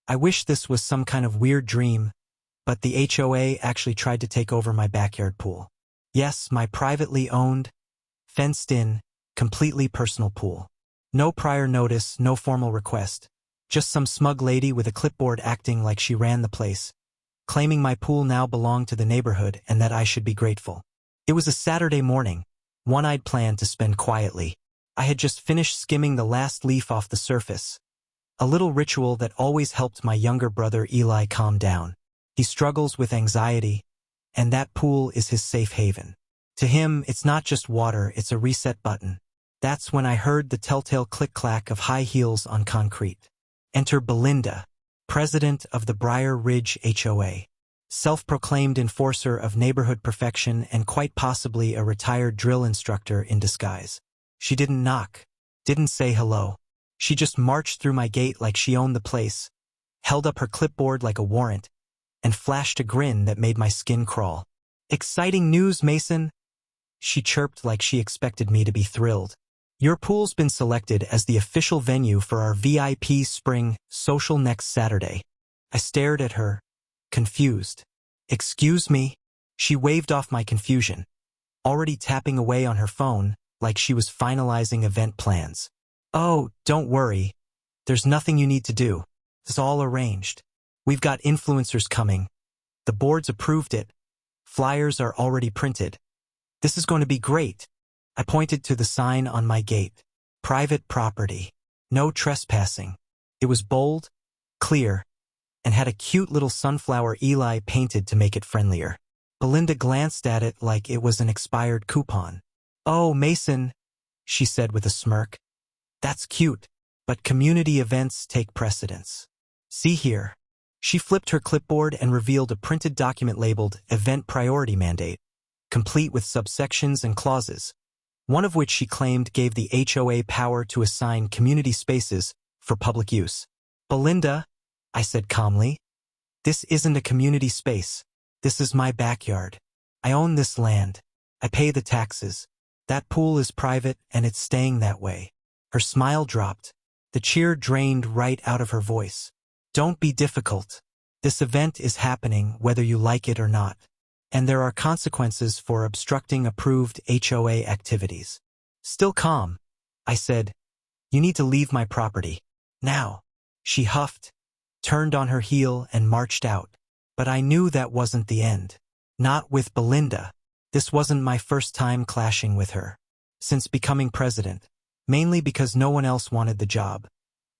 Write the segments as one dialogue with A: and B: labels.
A: I wish this was some kind of weird dream, but the HOA actually tried to take over my backyard pool. Yes, my privately owned, fenced-in, completely personal pool. No prior notice, no formal request. Just some smug lady with a clipboard acting like she ran the place, claiming my pool now belonged to the neighborhood and that I should be grateful. It was a Saturday morning, one I'd planned to spend quietly. I had just finished skimming the last leaf off the surface, a little ritual that always helped my younger brother Eli calm down. He struggles with anxiety, and that pool is his safe haven. To him, it's not just water, it's a reset button. That's when I heard the telltale click-clack of high heels on concrete. Enter Belinda, president of the Briar Ridge HOA, self-proclaimed enforcer of neighborhood perfection and quite possibly a retired drill instructor in disguise. She didn't knock, didn't say hello. She just marched through my gate like she owned the place, held up her clipboard like a warrant, and flashed a grin that made my skin crawl. "Exciting news, Mason," she chirped like she expected me to be thrilled. "Your pool's been selected as the official venue for our VIP spring social next Saturday." I stared at her, confused. "Excuse me?" She waved off my confusion, already tapping away on her phone like she was finalizing event plans. "Oh, don't worry. There's nothing you need to do. It's all arranged. We've got influencers coming. The board's approved it. Flyers are already printed. This is going to be great." I pointed to the sign on my gate. "Private property. No trespassing." It was bold, clear, and had a cute little sunflower Eli painted to make it friendlier. Belinda glanced at it like it was an expired coupon. "Oh, Mason," she said with a smirk. "That's cute, but community events take precedence. See here." She flipped her clipboard and revealed a printed document labeled Event Priority Mandate, complete with subsections and clauses, one of which she claimed gave the HOA power to assign community spaces for public use. "Belinda," I said calmly, "this isn't a community space. This is my backyard. I own this land. I pay the taxes. That pool is private and it's staying that way." Her smile dropped. The cheer drained right out of her voice. "Don't be difficult. This event is happening whether you like it or not. And there are consequences for obstructing approved HOA activities." Still calm, I said, "You need to leave my property. Now." She huffed, turned on her heel and marched out. But I knew that wasn't the end. Not with Belinda. This wasn't my first time clashing with her since becoming president, mainly because no one else wanted the job.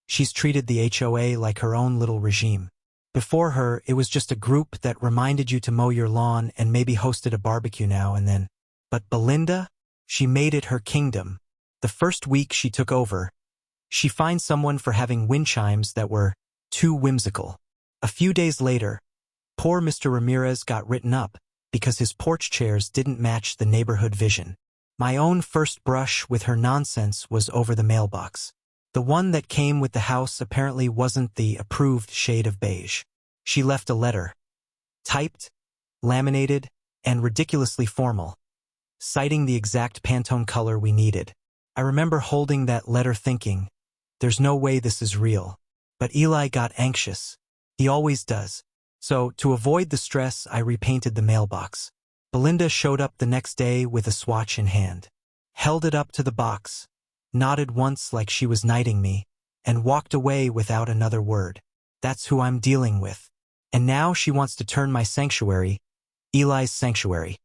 A: She's treated the HOA like her own little regime. Before her, it was just a group that reminded you to mow your lawn and maybe hosted a barbecue now and then. But Belinda, she made it her kingdom. The first week she took over, she fined someone for having wind chimes that were too whimsical. A few days later, poor Mr. Ramirez got written up because his porch chairs didn't match the neighborhood vision. My own first brush with her nonsense was over the mailbox. The one that came with the house apparently wasn't the approved shade of beige. She left a letter, typed, laminated, and ridiculously formal, citing the exact Pantone color we needed. I remember holding that letter thinking, there's no way this is real. But Eli got anxious. He always does. So, to avoid the stress, I repainted the mailbox. Belinda showed up the next day with a swatch in hand, held it up to the box, nodded once like she was knighting me, and walked away without another word. That's who I'm dealing with. And now she wants to turn my sanctuary, Eli's sanctuary,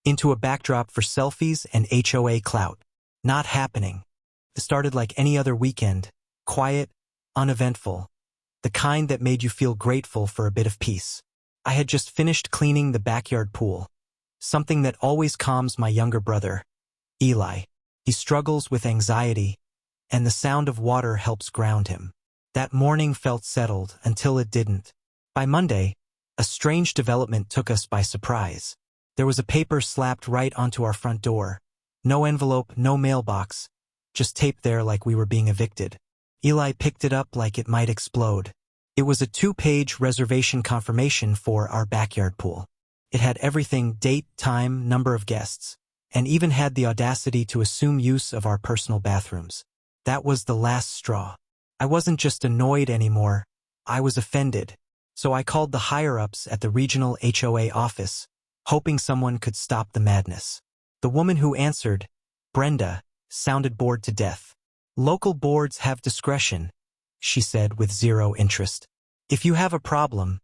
A: into a backdrop for selfies and HOA clout. Not happening. It started like any other weekend, quiet, uneventful, the kind that made you feel grateful for a bit of peace. I had just finished cleaning the backyard pool, something that always calms my younger brother, Eli. He struggles with anxiety, and the sound of water helps ground him. That morning felt settled until it didn't. By Monday, a strange development took us by surprise. There was a paper slapped right onto our front door. No envelope, no mailbox, just taped there like we were being evicted. Eli picked it up like it might explode. It was a 2-page reservation confirmation for our backyard pool. It had everything: date, time, number of guests, and even had the audacity to assume use of our personal bathrooms. That was the last straw. I wasn't just annoyed anymore, I was offended, so I called the higher-ups at the regional HOA office, hoping someone could stop the madness. The woman who answered, Brenda, sounded bored to death. Local boards have discretion, she said with zero interest. If you have a problem,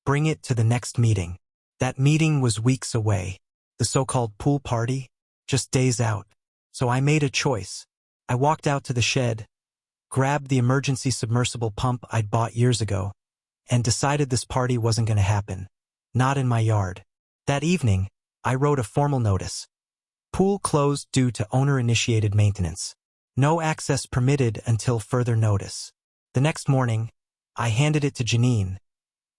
A: bring it to the next meeting. That meeting was weeks away. The so-called pool party, just days out. So I made a choice. I walked out to the shed, grabbed the emergency submersible pump I'd bought years ago, and decided this party wasn't going to happen. Not in my yard. That evening, I wrote a formal notice. Pool closed due to owner-initiated maintenance. No access permitted until further notice. The next morning, I handed it to Janine,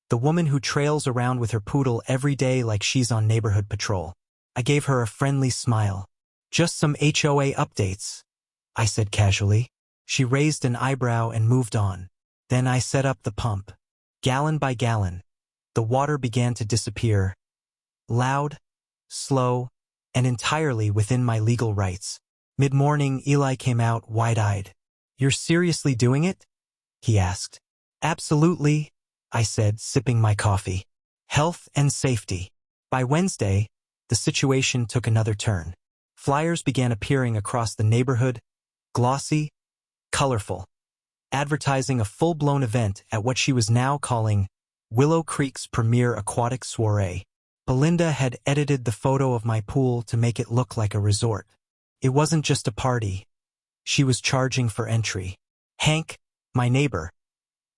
A: the woman who trails around with her poodle every day like she's on neighborhood patrol. I gave her a friendly smile. Just some HOA updates, I said casually. She raised an eyebrow and moved on. Then I set up the pump. Gallon by gallon, the water began to disappear. Loud, slow, and entirely within my legal rights. Mid-morning, Eli came out wide-eyed. You're seriously doing it? He asked. Absolutely, I said, sipping my coffee. Health and safety. By Wednesday, the situation took another turn. Flyers began appearing across the neighborhood, glossy, colorful, advertising a full-blown event at what she was now calling Willow Creek's premier aquatic soiree. Belinda had edited the photo of my pool to make it look like a resort. It wasn't just a party. She was charging for entry. Hank, my neighbor,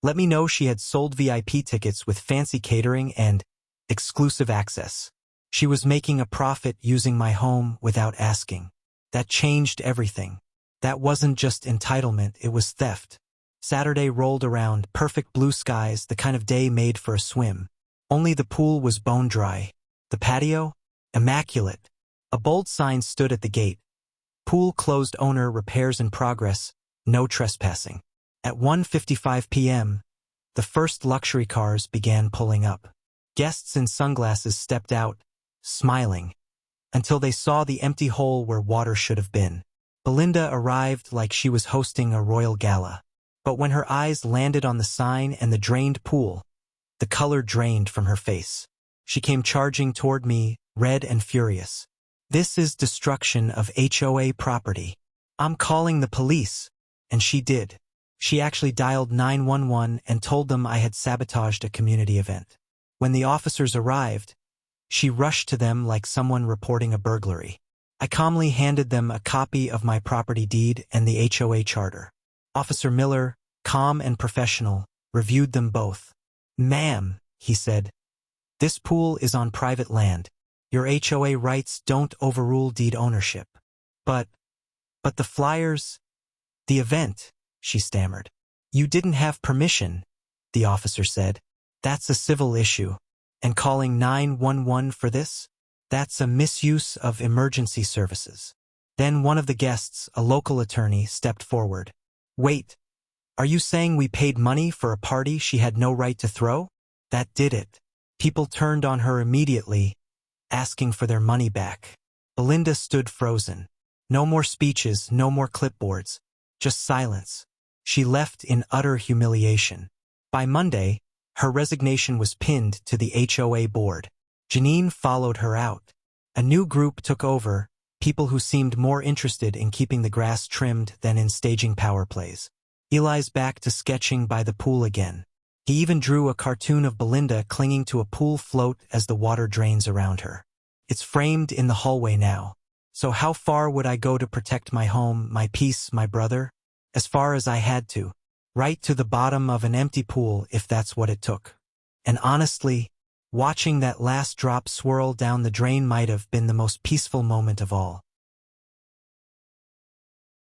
A: let me know she had sold VIP tickets with fancy catering and exclusive access. She was making a profit using my home without asking. That changed everything. That wasn't just entitlement, it was theft. Saturday rolled around, perfect blue skies, the kind of day made for a swim. Only the pool was bone dry. The patio? Immaculate. A bold sign stood at the gate. Pool closed, owner, repairs in progress, no trespassing. At 1:55 p.m., the first luxury cars began pulling up. Guests in sunglasses stepped out, smiling, until they saw the empty hole where water should have been. Belinda arrived like she was hosting a royal gala. But when her eyes landed on the sign and the drained pool, the color drained from her face. She came charging toward me, red and furious. This is destruction of HOA property. I'm calling the police. And she did. She actually dialed 911 and told them I had sabotaged a community event. When the officers arrived, she rushed to them like someone reporting a burglary. I calmly handed them a copy of my property deed and the HOA charter. Officer Miller, calm and professional, reviewed them both. Ma'am, he said, this pool is on private land. Your HOA rights don't overrule deed ownership. But the flyers, the event, she stammered. You didn't have permission, the officer said. That's a civil issue. And calling 911 for this? That's a misuse of emergency services. Then one of the guests, a local attorney, stepped forward. Wait, are you saying we paid money for a party she had no right to throw? That did it. People turned on her immediately, asking for their money back. Belinda stood frozen. No more speeches, no more clipboards, just silence. She left in utter humiliation. By Monday, her resignation was pinned to the HOA board. Janine followed her out. A new group took over, people who seemed more interested in keeping the grass trimmed than in staging power plays. Eli's back to sketching by the pool again. He even drew a cartoon of Belinda clinging to a pool float as the water drains around her. It's framed in the hallway now. So how far would I go to protect my home, my peace, my brother? As far as I had to. Right to the bottom of an empty pool if that's what it took. And honestly, watching that last drop swirl down the drain might have been the most peaceful moment of all.